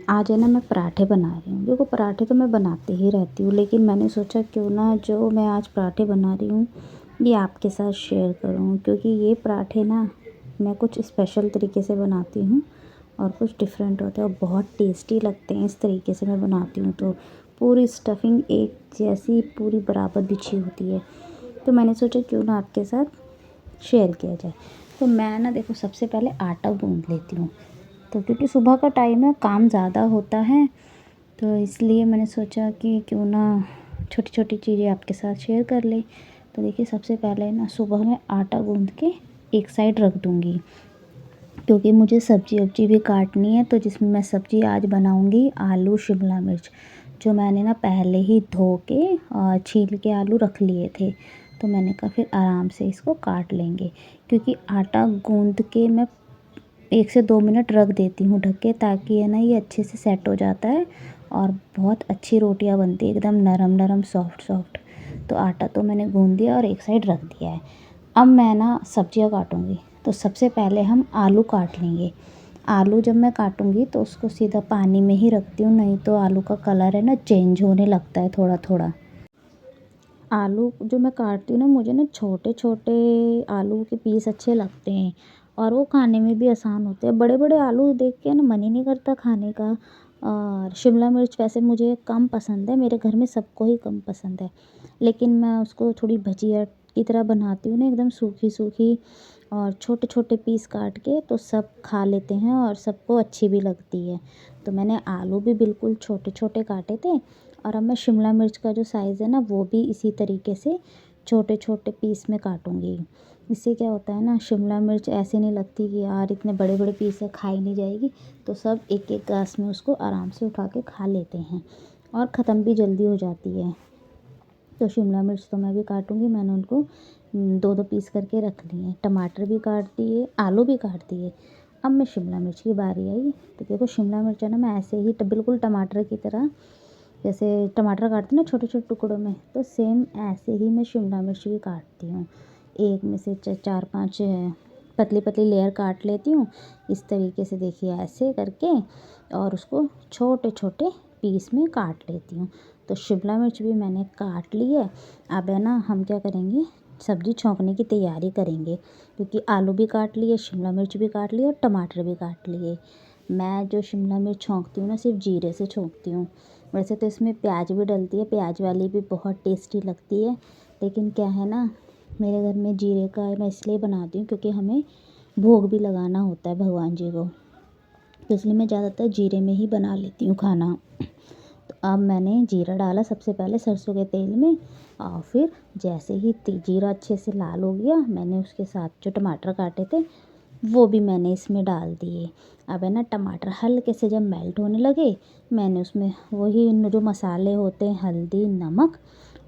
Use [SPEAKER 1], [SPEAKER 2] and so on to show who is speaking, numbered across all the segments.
[SPEAKER 1] आज है ना मैं पराठे बना रही हूँ। देखो पराठे तो मैं बनाती ही रहती हूँ, लेकिन मैंने सोचा क्यों ना जो मैं आज पराठे बना रही हूँ ये आपके साथ शेयर करूँ, क्योंकि ये पराठे ना मैं कुछ स्पेशल तरीके से बनाती हूँ और कुछ डिफरेंट होते हैं और बहुत टेस्टी लगते हैं। इस तरीके से मैं बनाती हूँ तो पूरी स्टफिंग एक जैसी पूरी बराबर बिछी होती है। तो मैंने सोचा क्यों ना आपके साथ शेयर किया जाए। तो मैं ना देखो सबसे पहले आटा गूँध लेती हूँ। तो क्योंकि सुबह का टाइम है, काम ज़्यादा होता है, तो इसलिए मैंने सोचा कि क्यों ना छोटी छोटी चीज़ें आपके साथ शेयर कर लें। तो देखिए सबसे पहले ना सुबह मैं आटा गूँध के एक साइड रख दूँगी, क्योंकि मुझे सब्ज़ी वब्जी भी काटनी है। तो जिसमें मैं सब्ज़ी आज बनाऊँगी आलू शिमला मिर्च, जो मैंने ना पहले ही धो के और छील के आलू रख लिए थे। तो मैंने कहा फिर आराम से इसको काट लेंगे, क्योंकि आटा गूँध के मैं 1 से 2 मिनट रख देती हूँ ढक के, ताकि है ना ये अच्छे से सेट हो जाता है और बहुत अच्छी रोटियां बनती है, एकदम नरम नरम सॉफ्ट सॉफ्ट। तो आटा तो मैंने गूँध दिया और एक साइड रख दिया है। अब मैं ना सब्जियां काटूँगी। तो सबसे पहले हम आलू काट लेंगे। आलू जब मैं काटूँगी तो उसको सीधा पानी में ही रखती हूँ, नहीं तो आलू का कलर है ना चेंज होने लगता है थोड़ा थोड़ा। आलू जो मैं काटती हूँ ना, मुझे ना छोटे छोटे आलू के पीस अच्छे लगते हैं और वो खाने में भी आसान होते हैं। बड़े बड़े आलू देख के ना मन ही नहीं करता खाने का। और शिमला मिर्च वैसे मुझे कम पसंद है, मेरे घर में सबको ही कम पसंद है, लेकिन मैं उसको थोड़ी भजिया की तरह बनाती हूँ ना, एकदम सूखी सूखी और छोटे छोटे पीस काट के, तो सब खा लेते हैं और सबको अच्छी भी लगती है। तो मैंने आलू भी बिल्कुल छोटे छोटे काटे थे और अब मैं शिमला मिर्च का जो साइज़ है ना वो भी इसी तरीके से छोटे छोटे पीस में काटूँगी। इससे क्या होता है ना, शिमला मिर्च ऐसे नहीं लगती कि यार इतने बड़े बड़े पीस है खाई नहीं जाएगी। तो सब एक एक गाँस में उसको आराम से उठा के खा लेते हैं और ख़त्म भी जल्दी हो जाती है। तो शिमला मिर्च तो मैं भी काटूँगी, मैंने उनको दो दो पीस करके रख लिए हैं। टमाटर भी काट दिए, आलू भी काट दिए। अब मैं शिमला मिर्च की बारी आई। तो देखो शिमला मिर्च है ना, मैं ऐसे ही बिल्कुल टमाटर की तरह, जैसे टमाटर काटते हैं ना छोटे छोटे टुकड़ों में, तो सेम ऐसे ही मैं शिमला मिर्च भी काटती हूँ। एक में से चार पांच पतली पतली लेयर काट लेती हूँ इस तरीके से, देखिए ऐसे करके, और उसको छोटे छोटे पीस में काट लेती हूँ। तो शिमला मिर्च भी मैंने काट ली है। अब है ना हम क्या करेंगे, सब्ज़ी छौंकने की तैयारी करेंगे, क्योंकि आलू भी काट लिए, शिमला मिर्च भी काट लिए और टमाटर भी काट लिए। मैं जो शिमला मिर्च छौंकती हूँ ना, सिर्फ जीरे से छौंकती हूँ। वैसे तो इसमें प्याज भी डलती है, प्याज वाली भी बहुत टेस्टी लगती है, लेकिन क्या है ना, मेरे घर में जीरे का मैं इसलिए बनाती हूँ क्योंकि हमें भोग भी लगाना होता है भगवान जी को, तो इसलिए मैं ज़्यादातर जीरे में ही बना लेती हूँ खाना। तो अब मैंने जीरा डाला सबसे पहले सरसों के तेल में, और फिर जैसे ही जीरा अच्छे से लाल हो गया, मैंने उसके साथ जो टमाटर काटे थे वो भी मैंने इसमें डाल दिए। अब है ना टमाटर हल्के से जब मेल्ट होने लगे, मैंने उसमें वही जो मसाले होते हैं, हल्दी, नमक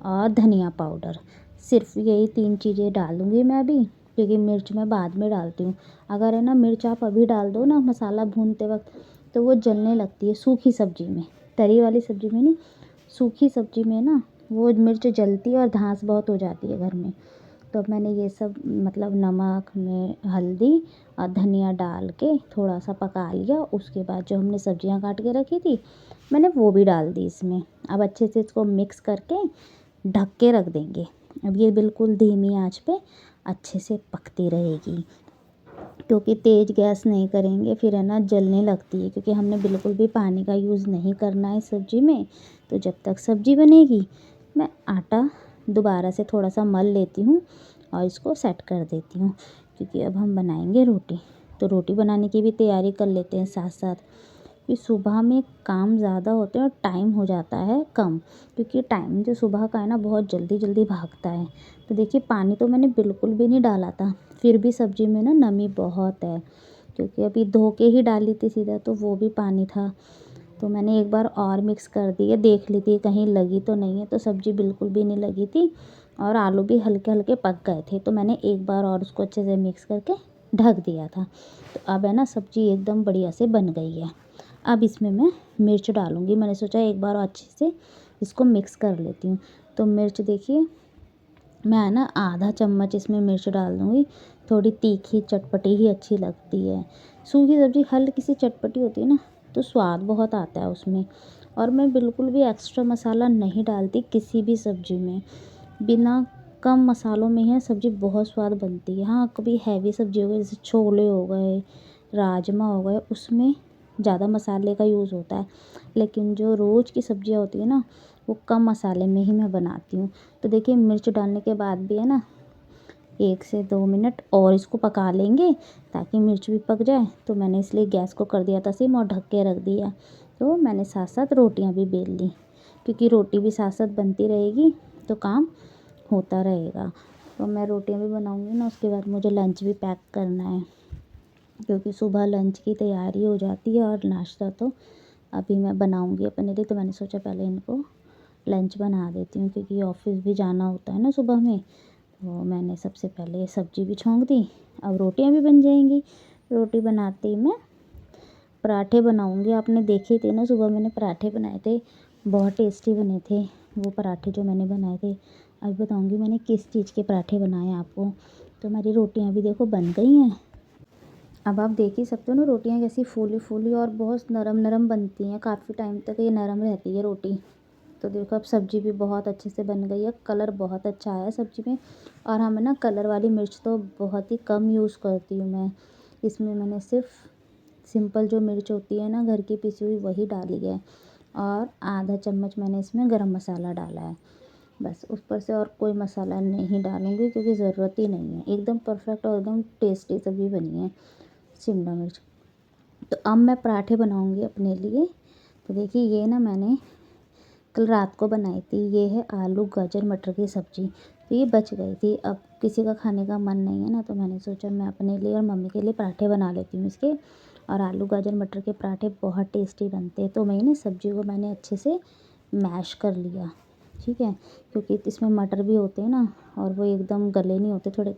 [SPEAKER 1] और धनिया पाउडर, सिर्फ यही 3 चीज़ें डालूँगी मैं अभी, क्योंकि मिर्च मैं बाद में डालती हूँ। अगर है ना मिर्च आप अभी डाल दो ना मसाला भूनते वक्त, तो वो जलने लगती है सूखी सब्ज़ी में, तरी वाली सब्ज़ी में नहीं, सूखी सब्ज़ी में ना वो मिर्च जलती है और धांस बहुत हो जाती है घर में। तो अब मैंने ये सब मतलब नमक में हल्दी और धनिया डाल के थोड़ा सा पका लिया। उसके बाद जो हमने सब्जियां काट के रखी थी, मैंने वो भी डाल दी इसमें। अब अच्छे से इसको मिक्स करके ढक के रख देंगे। अब ये बिल्कुल धीमी आंच पे अच्छे से पकती रहेगी, क्योंकि तेज़ गैस नहीं करेंगे फिर है ना जलने लगती है, क्योंकि हमने बिल्कुल भी पानी का यूज़ नहीं करना है सब्ज़ी में। तो जब तक सब्ज़ी बनेगी, मैं आटा दोबारा से थोड़ा सा मल लेती हूँ और इसको सेट कर देती हूँ, क्योंकि अब हम बनाएंगे रोटी। तो रोटी बनाने की भी तैयारी कर लेते हैं साथ साथ, कि सुबह में काम ज़्यादा होते हैं और टाइम हो जाता है कम, क्योंकि टाइम जो सुबह का है ना बहुत जल्दी जल्दी भागता है। तो देखिए पानी तो मैंने बिल्कुल भी नहीं डाला था, फिर भी सब्ज़ी में ना नमी बहुत है, क्योंकि अभी धो के ही डाली थी सीधा, तो वो भी पानी था। तो मैंने एक बार और मिक्स कर दिया, देख ली थी कहीं लगी तो नहीं है, तो सब्ज़ी बिल्कुल भी नहीं लगी थी और आलू भी हल्के हल्के पक गए थे। तो मैंने एक बार और उसको अच्छे से मिक्स करके ढक दिया था। तो अब है ना सब्ज़ी एकदम बढ़िया से बन गई है। अब इसमें मैं मिर्च डालूँगी। मैंने सोचा एक बार और अच्छे से इसको मिक्स कर लेती हूँ। तो मिर्च देखिए, मैं ना आधा चम्मच इसमें मिर्च डाल दूँगी। थोड़ी तीखी चटपटी ही अच्छी लगती है। सूखी सब्ज़ी हल्की सी चटपटी होती है ना, तो स्वाद बहुत आता है उसमें। और मैं बिल्कुल भी एक्स्ट्रा मसाला नहीं डालती किसी भी सब्ज़ी में। बिना कम मसालों में ही सब्ज़ी बहुत स्वाद बनती है। हाँ, कभी हैवी सब्ज़ी हो गई जैसे छोले हो गए, राजमा हो गए, उसमें ज़्यादा मसाले का यूज़ होता है। लेकिन जो रोज़ की सब्ज़ियाँ होती है ना, वो कम मसाले में ही मैं बनाती हूँ। तो देखिए मिर्च डालने के बाद भी है ना 1 से 2 मिनट और इसको पका लेंगे ताकि मिर्च भी पक जाए। तो मैंने इसलिए गैस को कर दिया था सिम और ढक के रख दिया। तो मैंने साथ साथ रोटियां भी बेल ली, क्योंकि रोटी भी साथ साथ बनती रहेगी तो काम होता रहेगा। तो मैं रोटियां भी बनाऊंगी ना, उसके बाद मुझे लंच भी पैक करना है, क्योंकि सुबह लंच की तैयारी हो जाती है और नाश्ता तो अभी मैं बनाऊंगी अपने लिए। तो मैंने सोचा पहले इनको लंच बना देती हूँ, क्योंकि ऑफिस भी जाना होता है ना सुबह में। तो मैंने सबसे पहले सब्ज़ी भी छौंक दी, अब रोटियां भी बन जाएंगी। रोटी बनाते ही मैं पराठे बनाऊंगी। आपने देखे थे ना, सुबह मैंने पराठे बनाए थे, बहुत टेस्टी बने थे वो पराठे जो मैंने बनाए थे। अभी बताऊंगी मैंने किस चीज़ के पराठे बनाए आपको। तो हमारी रोटियां भी देखो बन गई हैं। अब आप देख ही सकते हो ना रोटियां कैसी फूली फूली और बहुत नरम नरम बनती हैं। काफ़ी टाइम तक ये नरम रहती है रोटी। तो देखो अब सब्ज़ी भी बहुत अच्छे से बन गई है, कलर बहुत अच्छा आया है सब्ज़ी में। और हाँ, मैं ना कलर वाली मिर्च तो बहुत ही कम यूज़ करती हूँ मैं। इसमें मैंने सिर्फ सिंपल जो मिर्च होती है ना घर की पिसी हुई, वही डाली है। और आधा चम्मच मैंने इसमें गरम मसाला डाला है। बस ऊपर से और कोई मसाला नहीं डालूँगी, क्योंकि ज़रूरत ही नहीं है। एकदम परफेक्ट और एकदम टेस्टी सब्ज़ी बनी है शिमला मिर्च। तो अब मैं पराठे बनाऊँगी अपने लिए। तो देखिए ये ना मैंने कल रात को बनाई थी। ये है आलू गाजर मटर की सब्ज़ी। तो ये बच गई थी, अब किसी का खाने का मन नहीं है ना, तो मैंने सोचा मैं अपने लिए और मम्मी के लिए पराठे बना लेती हूँ इसके। और आलू गाजर मटर के पराठे बहुत टेस्टी बनते हैं। तो मैंने सब्ज़ी को मैंने अच्छे से मैश कर लिया, ठीक है, क्योंकि इसमें मटर भी होते हैं ना, और वो एकदम गले नहीं होते, थोड़े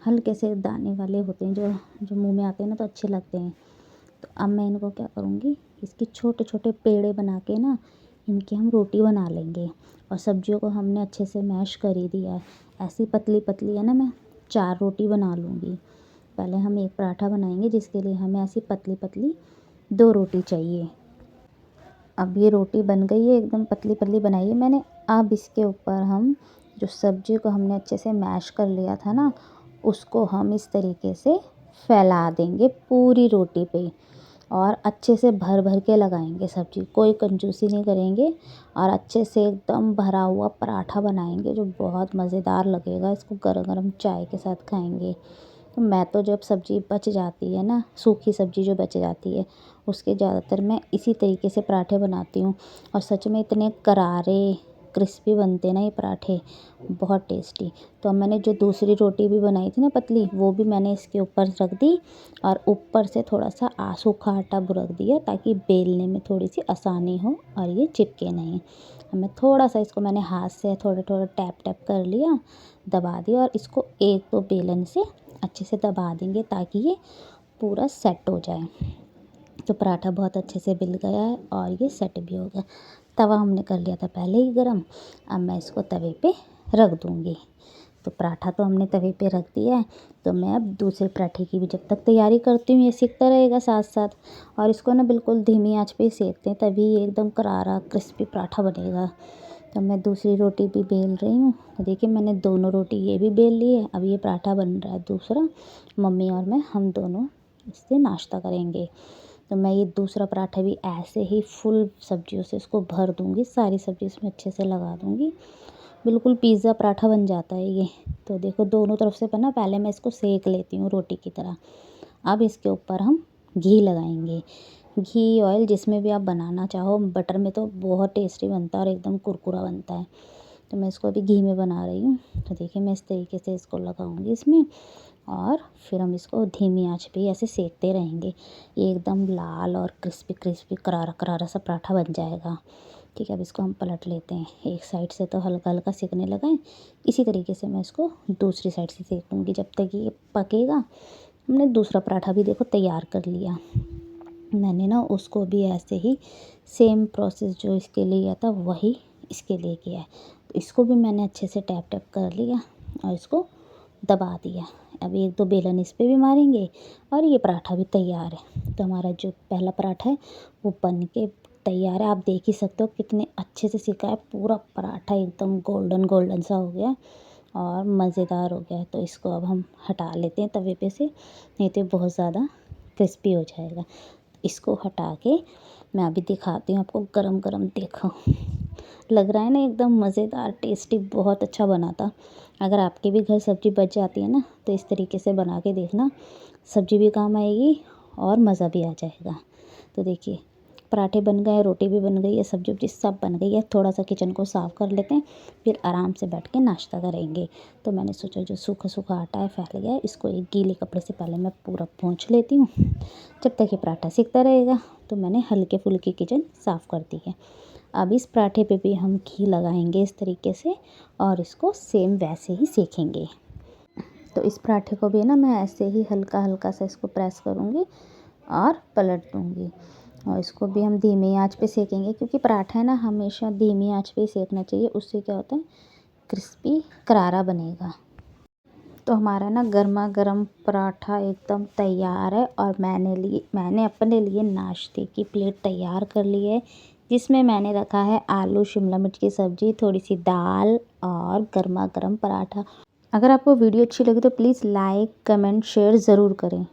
[SPEAKER 1] हल्के से दाने वाले होते हैं, जो जो मुँह में आते हैं ना तो अच्छे लगते हैं। तो अब मैं इनको क्या करूँगी, इसके छोटे छोटे पेड़े बना के ना इनकी हम रोटी बना लेंगे। और सब्जियों को हमने अच्छे से मैश कर ही दिया है। ऐसी पतली पतली है ना, मैं 4 रोटी बना लूँगी। पहले हम एक पराठा बनाएंगे, जिसके लिए हमें ऐसी पतली पतली 2 रोटी चाहिए। अब ये रोटी बन गई है, एकदम पतली पतली बनाई है मैंने। अब इसके ऊपर हम जो सब्जी को हमने अच्छे से मैश कर लिया था ना, उसको हम इस तरीके से फैला देंगे पूरी रोटी पे। और अच्छे से भर भर के लगाएंगे सब्जी, कोई कंजूसी नहीं करेंगे। और अच्छे से एकदम भरा हुआ पराठा बनाएंगे, जो बहुत मज़ेदार लगेगा। इसको गरम गरम चाय के साथ खाएंगे। तो मैं तो जब सब्ज़ी बच जाती है ना, सूखी सब्ज़ी जो बच जाती है, उसके ज़्यादातर मैं इसी तरीके से पराठे बनाती हूँ। और सच में इतने करारे क्रिस्पी बनते हैं ना ये पराठे, बहुत टेस्टी। तो अब मैंने जो दूसरी रोटी भी बनाई थी ना पतली, वो भी मैंने इसके ऊपर रख दी। और ऊपर से थोड़ा सा सूखा आटा बुरक दिया, ताकि बेलने में थोड़ी सी आसानी हो और ये चिपके नहीं। अब मैं थोड़ा सा इसको मैंने हाथ से थोड़ा थोड़ा टैप टैप कर लिया, दबा दिया। और इसको एक दो बेलन से अच्छे से दबा देंगे, ताकि ये पूरा सेट हो जाए। तो पराठा बहुत अच्छे से बिल गया है और ये सेट भी हो गया। तवा हमने कर लिया था पहले ही गरम। अब मैं इसको तवे पे रख दूँगी। तो पराठा तो हमने तवे पे रख दिया है। तो मैं अब दूसरे पराठे की भी जब तक तैयारी करती हूँ, ये सीखता रहेगा साथ साथ। और इसको ना बिल्कुल धीमी आंच पे ही सेकते हैं, तभी ये एकदम करारा क्रिस्पी पराठा बनेगा। तो मैं दूसरी रोटी भी बेल रही हूँ। तो देखिए मैंने दोनों रोटी ये भी बेल ली है। अब ये पराठा बन रहा है दूसरा। मम्मी और मैं हम दोनों इससे नाश्ता करेंगे। तो मैं ये दूसरा पराठा भी ऐसे ही फुल सब्जियों से इसको भर दूँगी, सारी सब्ज़ी इसमें अच्छे से लगा दूँगी। बिल्कुल पिज़्ज़ा पराठा बन जाता है ये। तो देखो दोनों तरफ से बना, पहले मैं इसको सेक लेती हूँ रोटी की तरह। अब इसके ऊपर हम घी लगाएंगे। घी ऑयल जिसमें भी आप बनाना चाहो, बटर में तो बहुत टेस्टी बनता है और एकदम कुरकुरा बनता है। तो मैं इसको अभी घी में बना रही हूँ। तो देखिए मैं इस तरीके से इसको लगाऊंगी इसमें। और फिर हम इसको धीमी आंच पे ऐसे सेकते रहेंगे। ये एकदम लाल और क्रिस्पी क्रिस्पी करारा करारा सा पराठा बन जाएगा। ठीक है, अब इसको हम पलट लेते हैं। एक साइड से तो हल्का हल्का सेकने लगा है, इसी तरीके से मैं इसको दूसरी साइड से सेकूँगी जब तक ये पकेगा। हमने दूसरा पराठा भी देखो तैयार कर लिया। मैंने ना उसको भी ऐसे ही सेम प्रोसेस जो इसके लिए किया था, वही इसके लिए किया है। तो इसको भी मैंने अच्छे से टैप टैप कर लिया और इसको दबा दिया। अब 1-2 बेलन इस पे भी मारेंगे और ये पराठा भी तैयार है। तो हमारा जो पहला पराठा है वो बन के तैयार है। आप देख ही सकते हो कितने अच्छे से सिका है। पूरा पराठा एकदम गोल्डन गोल्डन सा हो गया और मज़ेदार हो गया है। तो इसको अब हम हटा लेते हैं तवे पे से, नहीं तो बहुत ज़्यादा क्रिस्पी हो जाएगा। इसको हटा के मैं अभी दिखाती हूँ आपको गरम गरम। देखो लग रहा है ना एकदम मज़ेदार, टेस्टी, बहुत अच्छा बना था। अगर आपके भी घर सब्ज़ी बच जाती है ना तो इस तरीके से बना के देखना, सब्ज़ी भी काम आएगी और मज़ा भी आ जाएगा। तो देखिए पराठे बन गए, रोटी भी बन गई है, सब्ज़ी वब्ज़ी सब बन गई है। थोड़ा सा किचन को साफ़ कर लेते हैं, फिर आराम से बैठ के नाश्ता करेंगे। तो मैंने सोचा जो सूखा सूखा आटा है फैल गया है, इसको एक गीले कपड़े से पहले मैं पूरा पोंछ लेती हूँ। जब तक ये पराठा सिकता रहेगा तो मैंने हल्के फुल्के किचन साफ़ कर दी है। अब इस पराठे पे भी हम घी लगाएंगे इस तरीके से और इसको सेम वैसे ही सेकेंगे। तो इस पराठे को भी ना मैं ऐसे ही हल्का हल्का सा इसको प्रेस करूँगी और पलट दूँगी। और इसको भी हम धीमी आंच पे सेकेंगे, क्योंकि पराठा है ना हमेशा धीमी आंच पे ही सेकना चाहिए। उससे क्या होता है, क्रिस्पी करारा बनेगा। तो हमारा ना गर्मा गर्म पराठा एकदम तैयार है और मैंने अपने लिए नाश्ते की प्लेट तैयार कर ली है, जिसमें मैंने रखा है आलू शिमला मिर्च की सब्ज़ी, थोड़ी सी दाल और गर्मा गर्म पराठा। अगर आपको वीडियो अच्छी लगी तो प्लीज़ लाइक कमेंट शेयर ज़रूर करें।